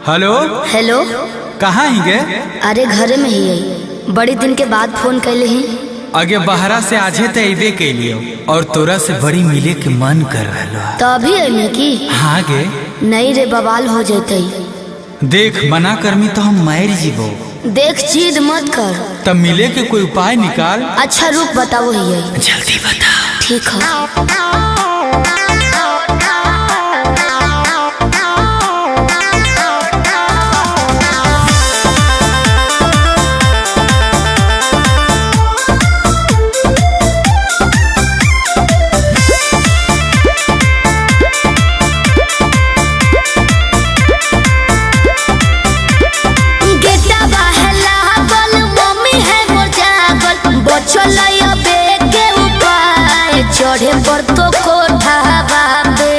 Hello hello. कहाँ ही गे? अरे घरे में ही है, बड़ी दिन के बाद फोन कैले ही। आगे बहरा से आजे तो अबे कैलियो और तोरा से बड़ी मिले के मन कर रहा। तो अभी अने की? हाँ गे। नहीं रे, बवाल हो जाते। देख मना करमी तो हम मार जीवो। देख जिद मत कर। तब मिले के कोई उपाय निकाल। अच्छा रुक बताओ ही है। जल्दी बता। ठीक है। चढ़े पर तो कोठा बाबे,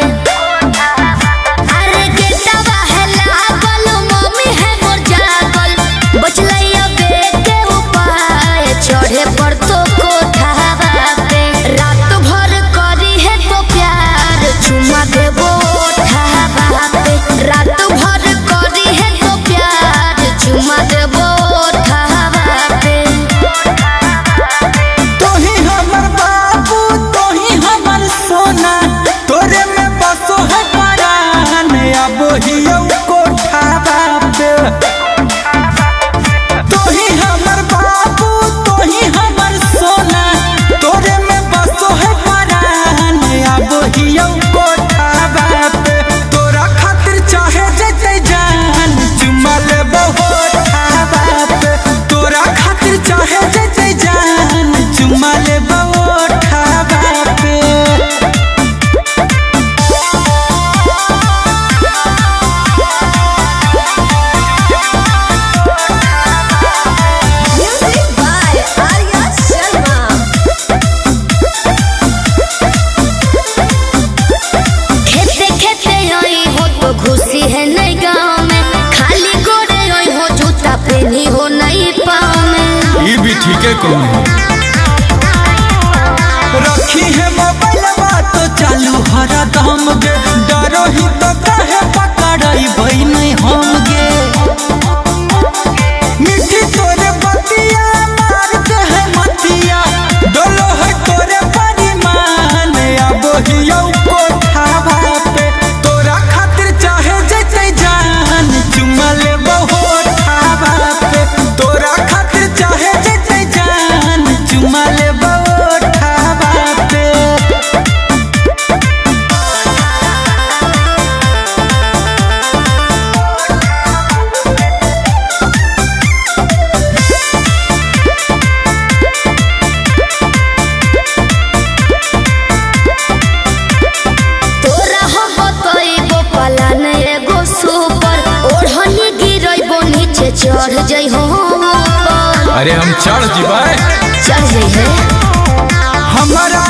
अरे गेटवा है लागल, मम्मी है मोर जागल, बचलैया बेटे उपाय चढ़े पर तो कोठा बाबे। रात भर करी है तो प्यार चुमा देबो ओठा बाबे, रात भर करी है तो प्यार चुमा देबो ओठा बाबे। तोरे में बसो है परान अब हियो कोठा बाबे। तोही हमर बाबू तोही हमर सोना, तोरे में बसो है परान अब हियो कोठा बाबे। तोरा खातिर चाहे जते जान चुमा लेबो ओठा बाबे। तोरा खातिर चाहे जते जान चुमा लेबो ओठा बाबे। खुशी है नहीं गाँव में, खाली गोरे रोई हो जूता पहनी हो नहीं पाँव में। ये भी ठीक है कौन रखी है मोबाइल बात चालू हरा दम गे, डरो ही तो कहे पकड़ाई भाई नहीं हम गे। मिठी तोरे बतिया मारते है मतिया, डोलो है तोरे परिमान अब हियो कोठा बाबे। तोरा खातिर चाहे जते जान चुमा लेबो ओठा बाबे। तोरा खातिर चाहे जते जान चुमा लेबो ओठा बाबे। तोरा हो तो एगो पलान एगो सुपर, ओढ़नी गिरैबो नीचे चढ़ जाइ हो ऊपर। अरे हम चढ़ जीबे। चढ़ जाइ है हमारा